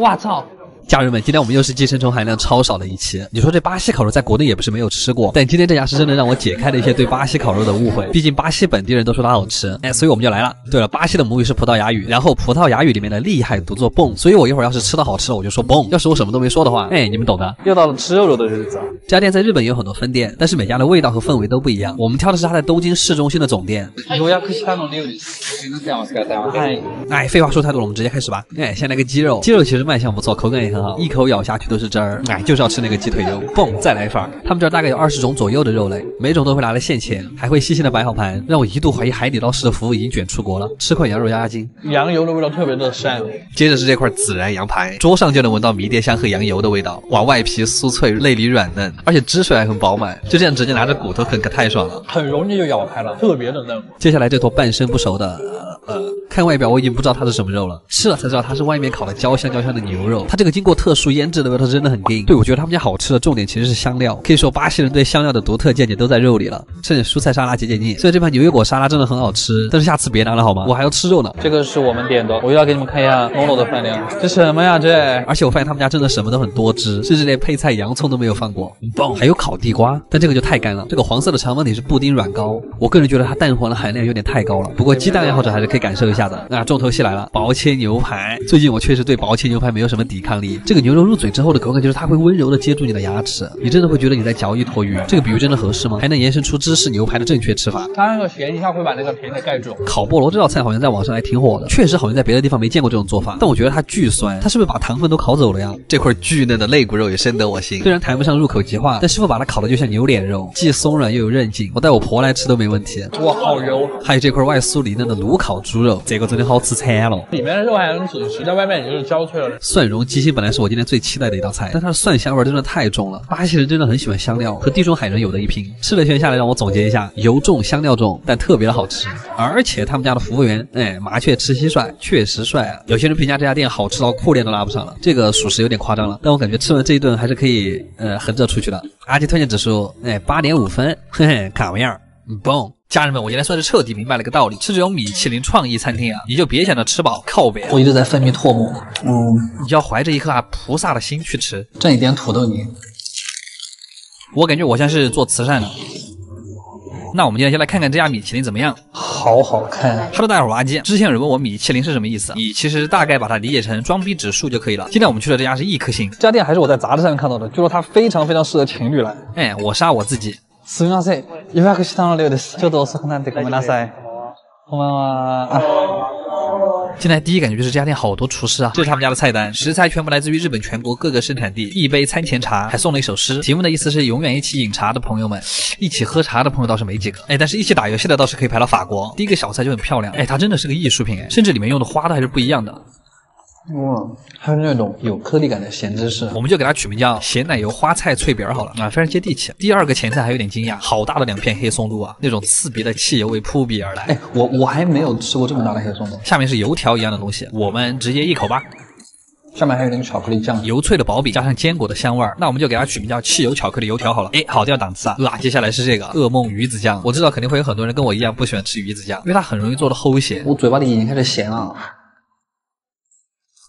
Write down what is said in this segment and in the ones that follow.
哇操！ 家人们，今天我们又是寄生虫含量超少的一期。你说这巴西烤肉在国内也不是没有吃过，但今天这家是真的让我解开了一些对巴西烤肉的误会。毕竟巴西本地人都说它好吃，所以我们就来了。对了，巴西的母语是葡萄牙语，然后葡萄牙语里面的厉害读作蹦，所以我一会儿要是吃到好吃的我就说蹦，要是我什么都没说的话，你们懂的。又到了吃肉的日子。这家店在日本也有很多分店，但是每家的味道和氛围都不一样。我们挑的是它在东京市中心的总店。废话说太多了，我们直接开始吧。先来个鸡肉，鸡肉其实卖相不错，口感也很好，一口咬下去都是汁儿。就是要吃那个鸡腿肉，蹦，再来一份。他们这儿大概有20种左右的肉类，每种都会拿来现切，还会细心的摆好盘，让我一度怀疑海底捞式的服务已经卷出国了。吃块羊肉压压惊，羊油的味道特别的膻。接着是这块孜然羊排，桌上就能闻到迷迭香和羊油的味道。哇，外皮酥脆，内里软嫩，而且汁水还很饱满，就这样直接拿着骨头啃可太爽了，很容易就咬开了，特别的嫩。接下来这坨半生不熟的。看外表我已经不知道它是什么肉了，吃了才知道它是外面烤的焦香的牛肉。它这个经过特殊腌制的味道真的很硬。对，我觉得他们家好吃的重点其实是香料，可以说巴西人对香料的独特见解都在肉里了。吃点蔬菜沙拉解解腻。虽然这盘牛油果沙拉真的很好吃，但是下次别拿了好吗？我还要吃肉呢。这个是我们点的，我要给你们看一下诺的饭量。这什么呀这？而且我发现他们家真的什么都很多汁，甚至连配菜洋葱都没有放过。棒，还有烤地瓜，但这个就太干了。这个黄色的长方体是布丁软膏，我个人觉得它蛋黄的含量有点太高了。不过鸡蛋爱好者还是可以感受一下的。重头戏来了，薄切牛排。最近我确实对薄切牛排没有什么抵抗力。这个牛肉入嘴之后的口感就是它会温柔的接住你的牙齿，你真的会觉得你在嚼一坨鱼。这个比喻真的合适吗？还能延伸出芝士牛排的正确吃法。它那个咸一下会把那个甜的盖住。烤菠萝这道菜好像在网上还挺火的，确实好像在别的地方没见过这种做法，但我觉得它巨酸，它是不是把糖分都烤走了呀？这块巨嫩的肋骨肉也深得我心，虽然谈不上入口即化，但师傅把它烤的就像牛脸肉，既松软又有韧劲，我带我婆来吃都没问题。哇，好油！还有这块外酥里嫩的炉烤猪肉，这个真的好吃惨了。里面的肉还很紧实，在外面也就是焦脆了。蒜蓉鸡心本来是我今天最期待的一道菜，但它的蒜香味真的太重了。巴西人真的很喜欢香料，和地中海人有的一拼。吃了一圈下来，让我总结一下：油重香料重，但特别的好吃。而且他们家的服务员，麻雀吃蟋蟀，确实帅啊。有些人评价这家店好吃到裤链都拉不上了，这个属实有点夸张了。但我感觉吃完这一顿还是可以横着出去的。阿基推荐指数8.5分，嘿嘿，看玩意儿，嘣。家人们，我今天算是彻底明白了个道理，吃这种米其林创意餐厅啊，你就别想着吃饱靠边。我一直在分泌唾沫，你要怀着一颗菩萨的心去吃，蘸一点土豆泥。我感觉我像是做慈善的。那我们今天先来看看这家米其林怎么样。好好看。Hello， 大家好，我阿基。之前有人问我米其林是什么意思，你其实大概把它理解成装逼指数就可以了。今天我们去的这家是1颗星，这家店还是我在杂志上面看到的，据说它非常适合情侣来。我杀我自己。すみません、予約したのようです。ちょっと遅くなってごめんなさい。こんばんは。进来第一感觉就是这家店好多厨师啊，这是他们家的菜单，食材全部来自于日本全国各个生产地，一杯餐前茶，还送了一首诗，题目的意思是永远一起饮茶的朋友们，一起喝茶的朋友倒是没几个，但是一起打游戏的倒是可以排到法国。第一个小菜就很漂亮，它真的是个艺术品，甚至里面用的花都还是不一样的。还有那种有颗粒感的咸芝士，我们就给它取名叫咸奶油花菜脆饼好了非常接地气。第二个前菜还有点惊讶，好大的2片黑松露啊，那种刺鼻的汽油味扑鼻而来。我还没有吃过这么大的黑松露。下面是油条一样的东西，我们直接一口吧。上面还有点巧克力酱，油脆的薄饼加上坚果的香味儿，那我们就给它取名叫汽油巧克力油条好了。好掉档次啊！接下来是这个噩梦鱼子酱，我知道肯定会有很多人跟我一样不喜欢吃鱼子酱，因为它很容易做的齁咸。我嘴巴里已经开始咸了。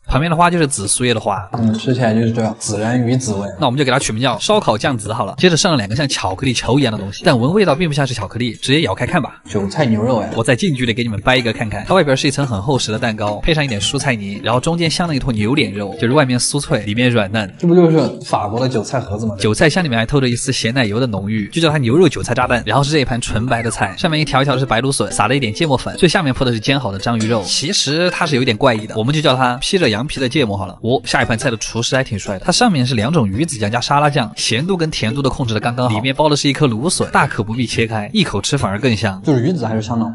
旁边的花就是紫苏叶的花，吃起来就是这样孜然鱼子味。那我们就给它取名叫烧烤酱子好了。接着上了2个像巧克力球一样的东西，但闻味道并不像是巧克力，直接咬开看吧。韭菜牛肉我再近距离给你们掰一个看看，它外边是一层很厚实的蛋糕，配上一点蔬菜泥，然后中间镶了一坨牛脸肉，就是外面酥脆，里面软嫩。这不就是法国的韭菜盒子吗？韭菜香里面还透着一丝咸奶油的浓郁，就叫它牛肉韭菜炸弹。然后是这一盘纯白的菜，上面一条一条是白芦笋，撒了一点芥末粉，最下面铺的是煎好的章鱼肉。其实它是有点怪异的，我们就叫它披着羊皮的芥末好了。下一盘菜的厨师还挺帅的，它上面是2种鱼子酱加沙拉酱，咸度跟甜度都控制的刚刚好，里面包的是一颗芦笋，大可不必切开，一口吃反而更香。就是鱼子还是香的。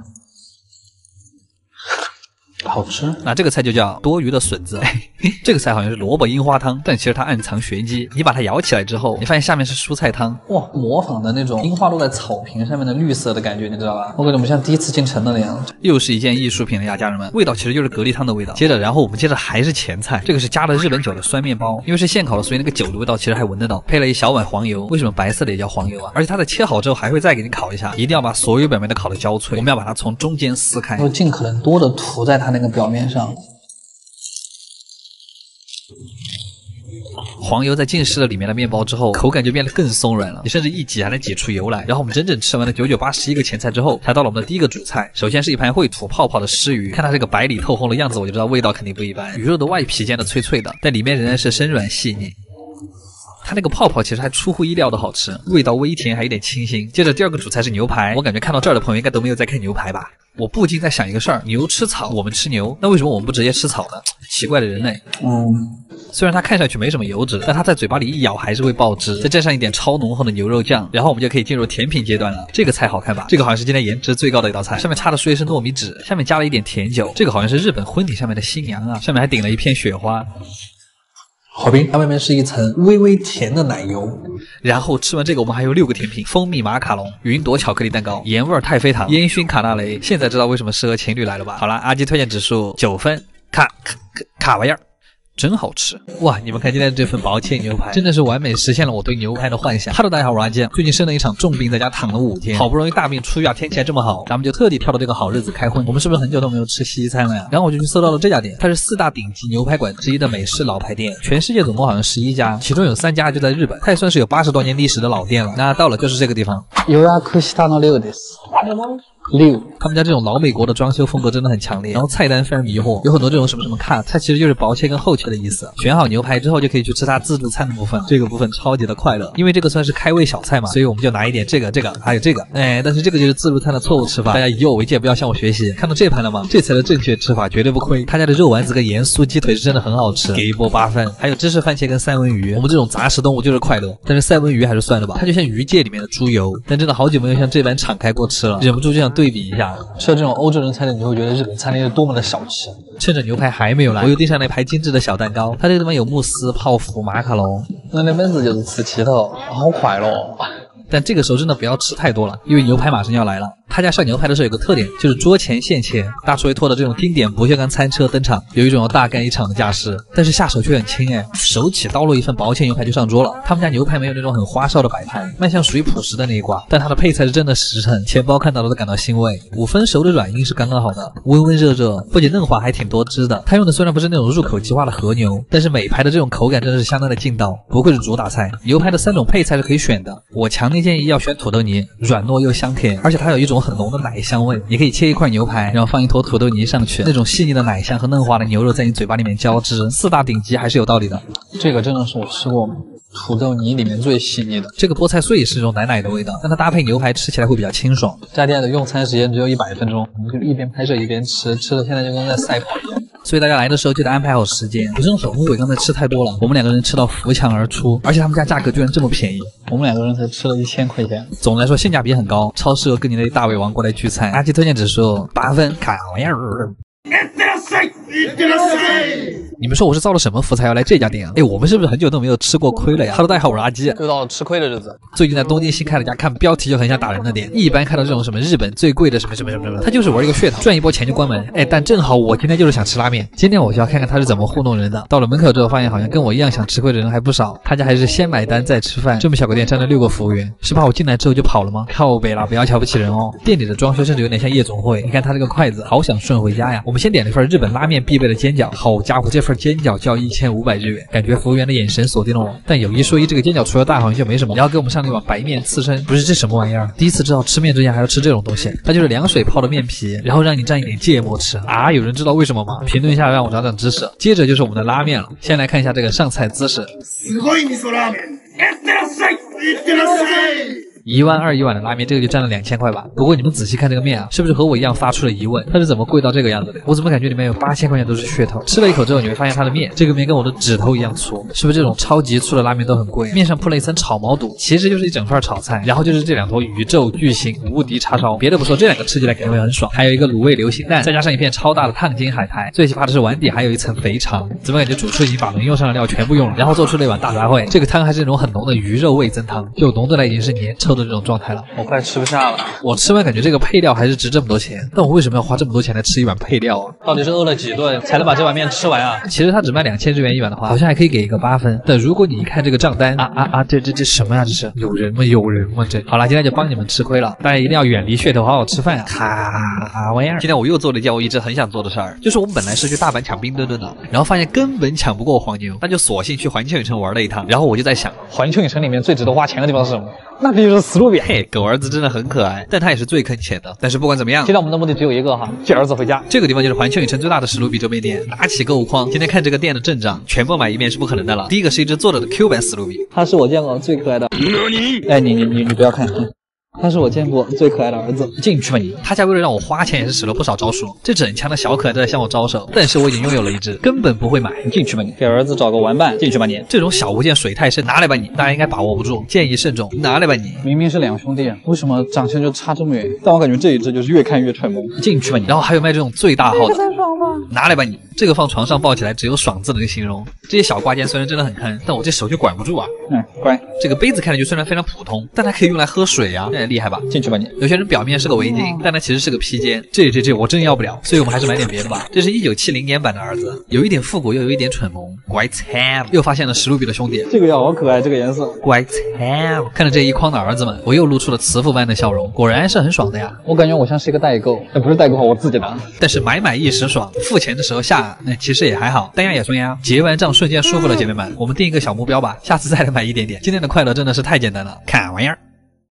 好吃。那这个菜就叫多余的笋子。这个菜好像是萝卜樱花汤，但其实它暗藏玄机。你把它舀起来之后，你发现下面是蔬菜汤。哇，模仿的那种樱花落在草坪上面的绿色的感觉，你知道吧？我感觉我们像第一次进城的那样。又是一件艺术品了呀，家人们。味道其实就是蛤蜊汤的味道。然后我们接着还是前菜，这个是加了日本酒的酸面包，因为是现烤的，所以那个酒的味道其实还闻得到。配了一小碗黄油，为什么白色的也叫黄油啊？而且它在切好之后还会再给你烤一下，一定要把所有表面都烤得焦脆。我们要把它从中间撕开，要尽可能多的涂在它那个表面上。黄油在浸湿了里面的面包之后，口感就变得更松软了，你甚至一挤还能挤出油来。然后我们整整吃完了998个前菜之后，才到了我们的第一个主菜。首先是一盘会吐泡泡的湿鱼，看它这个白里透红的样子，我就知道味道肯定不一般。鱼肉的外皮煎的脆脆的，但里面仍然是生软细腻。它那个泡泡其实还出乎意料的好吃，味道微甜，还有点清新。接着第二个主菜是牛排，我感觉看到这儿的朋友应该都没有在看牛排吧？我不禁在想一个事儿：牛吃草，我们吃牛，那为什么我们不直接吃草呢？奇怪的人类。虽然它看上去没什么油脂，但它在嘴巴里一咬还是会爆汁。再蘸上一点超浓厚的牛肉酱，然后我们就可以进入甜品阶段了。这个菜好看吧？这个好像是今天颜值最高的一道菜，上面插的是糯米纸，下面加了一点甜酒。这个好像是日本婚礼上面的新娘啊，上面还顶了一片雪花。好冰，它外面是一层微微甜的奶油。然后吃完这个，我们还有6个甜品：蜂蜜马卡龙、云朵巧克力蛋糕、盐味太妃糖、烟熏卡纳雷。现在知道为什么适合情侣来了吧？好了，阿基推荐指数9分，卡玩意儿。真好吃哇！你们看今天这份薄切牛排，真的是完美实现了我对牛排的幻想。Hello， 大家好，我是阿健。最近生了一场重病，在家躺了5天，好不容易大病初愈啊，天气还这么好，咱们就特地挑了这个好日子开荤。我们是不是很久都没有吃西餐了呀？然后我就去搜到了这家店，它是4大顶级牛排馆之一的美式老牌店，全世界总共好像11家，其中有3家就在日本，它也算是有80多年历史的老店了。那到了就是这个地方。6，他们家这种老美国的装修风格真的很强烈，然后菜单非常迷惑，有很多这种什么 cut， 它其实就是薄切跟厚切的意思。选好牛排之后就可以去吃它自助餐的部分，这个部分超级的快乐，因为这个算是开胃小菜嘛，所以我们就拿一点这个还有这个，但是这个就是自助餐的错误吃法，大家以我为戒，不要向我学习。看到这盘了吗？这才是正确吃法，绝对不亏。他家的肉丸子跟盐酥鸡腿是真的很好吃，给一波8分。还有芝士番茄跟三文鱼，我们这种杂食动物就是快乐，但是三文鱼还是算了吧，它就像鱼界里面的猪油，但真的好久没有像这般敞开过吃了，忍不住就想对比一下。吃了这种欧洲人餐点，你就会觉得日本餐厅是多么的小气。趁着牛排还没有来，我又订上了一排精致的小蛋糕，它这个地方有慕斯、泡芙、马卡龙。那本子就是吃起头，好快咯。但这个时候真的不要吃太多了，因为牛排马上要来了。他家上牛排的时候有个特点，就是桌前现切，大厨会拖的这种经典不锈钢餐车登场，有一种要大干一场的架势，但是下手却很轻手起刀落一份薄切牛排就上桌了。他们家牛排没有那种很花哨的摆盘，卖相属于朴实的那一挂，但它的配菜是真的实诚，钱包看到了都感到欣慰。5分熟的软硬是刚刚好的，温温热热，不仅嫩滑还挺多汁的。他用的虽然不是那种入口即化的和牛，但是每排的这种口感真的是相当的劲道，不愧是主打菜。牛排的3种配菜是可以选的，我强烈建议要选土豆泥，软糯又香甜，而且它有一种很浓的奶香味。你可以切一块牛排，然后放一坨土豆泥上去，那种细腻的奶香和嫩滑的牛肉在你嘴巴里面交织，4大顶级还是有道理的。这个真的是我吃过土豆泥里面最细腻的。这个菠菜碎也是这种奶奶的味道，但它搭配牛排吃起来会比较清爽。这家店的用餐时间只有100分钟，我们就一边拍摄一边吃，吃的现在就跟在赛跑一样。所以大家来的时候记得安排好时间。我真的很后悔刚才吃太多了，我们2个人吃到扶墙而出，而且他们家价格居然这么便宜，我们2个人才吃了1000块钱。总的来说性价比很高，超适合跟你的大胃王过来聚餐。阿基推荐指数8分，卡玩意儿。你们说我是造了什么福才要来这家店啊？我们是不是很久都没有吃过亏了呀 ？Hello， 大家好，我是阿基。又到了吃亏的日子。最近在东京新开了家，看标题就很想打人的店。一般看到这种什么日本最贵的什么，他就是玩一个噱头，赚一波钱就关门。但正好我今天就是想吃拉面，今天我就要看看他是怎么糊弄人的。到了门口之后，发现好像跟我一样想吃亏的人还不少。他家还是先买单再吃饭，这么小个店站了6个服务员，是怕我进来之后就跑了吗？靠北了，不要瞧不起人哦。店里的装修甚至有点像夜总会，你看他这个筷子，好想顺回家呀。我们先点了一份日本拉面必备的煎饺，好家伙，这份煎饺就要1500日元，感觉服务员的眼神锁定了我。但有一说一，这个煎饺除了大好像就没什么，然后给我们上了一碗白面刺身，不是这什么玩意儿？第一次知道吃面之前还要吃这种东西，它就是凉水泡的面皮，然后让你蘸一点芥末吃啊！有人知道为什么吗？评论一下让我长长知识。接着就是我们的拉面了，先来看一下这个上菜姿势。1万2一碗的拉面，这个就占了2000块吧。不过你们仔细看这个面啊，是不是和我一样发出了疑问？它是怎么贵到这个样子的？我怎么感觉里面有8000块钱都是噱头？吃了一口之后，你会发现它的面，这个面跟我的指头一样粗，是不是这种超级粗的拉面都很贵？面上铺了一层炒毛肚，其实就是一整份炒菜，然后就是这2坨宇宙巨型无敌叉烧。别的不说，这2个吃起来肯定会很爽。还有一个卤味流心蛋，再加上一片超大的烫金海苔。最奇葩的是碗底还有一层肥肠，怎么感觉主厨已经把能用上的料全部用了，然后做出了一碗大杂烩。这个汤还是那种很浓的鱼肉味增汤，就浓的来已经是粘稠的这种状态了。我快吃不下了。我吃完感觉这个配料还是值这么多钱，但我为什么要花这么多钱来吃一碗配料啊？到底是饿了几顿才能把这碗面吃完啊？其实它只卖2000日元一碗的话，好像还可以给一个8分。但如果你一看这个账单这什么呀？这是有人吗？有人吗？这好了，今天就帮你们吃亏了，大家一定要远离噱头，好好吃饭啊！卡玩意儿。今天我又做了一件我一直很想做的事儿，就是我们本来是去大阪抢冰墩墩的，然后发现根本抢不过黄牛，那就索性去环球影城玩了一趟。然后我就在想，环球影城里面最值得花钱的地方是什么？那必须是史努比。嘿，狗儿子真的很可爱，但他也是最坑钱的。但是不管怎么样，现在我们的目的只有一个哈，接儿子回家。这个地方就是环球影城最大的史努比周边店，拿起购物筐，今天看这个店的阵仗，全部买一遍是不可能的了。第一个是一只坐着的 Q 版史努比，他是我见过最可爱的。哎，你不要看。他是我见过最可爱的儿子，进去吧你！他家为了让我花钱也是使了不少招数，这整墙的小可爱都在向我招手，但是我已经拥有了一只，根本不会买。你进去吧你！给儿子找个玩伴，进去吧你！这种小物件水太深，拿来吧你！大家应该把握不住，建议慎重，拿来吧你！明明是两兄弟，为什么长相就差这么远？但我感觉这一只就是越看越蠢萌。进去吧你！然后还有卖这种最大号的，这个才爽吧？拿来吧你！这个放床上抱起来只有爽字能形容。这些小挂件虽然真的很坑，但我这手就管不住啊。乖。这个杯子看上去虽然非常普通，但它可以用来喝水啊，厉害吧？进去吧你！有些人表面是个围巾，但它其实是个披肩。这我真要不了，所以我们还是买点别的吧。这是1970年版的儿子，有一点复古又有一点蠢萌，乖惨！又发现了史努比的兄弟，这个也好可爱，这个颜色，乖惨！看着这一筐的儿子们，我又露出了慈父般的笑容，果然是很爽的呀。我感觉我像是一个代购，不是代购，我自己拿。但是买一时爽，付钱的时候下，其实也还好，单压也顺呀。结完账瞬间舒服了，姐妹们，我们定一个小目标吧，下次再来买一点点。今天的快乐真的是太简单了，看玩意儿。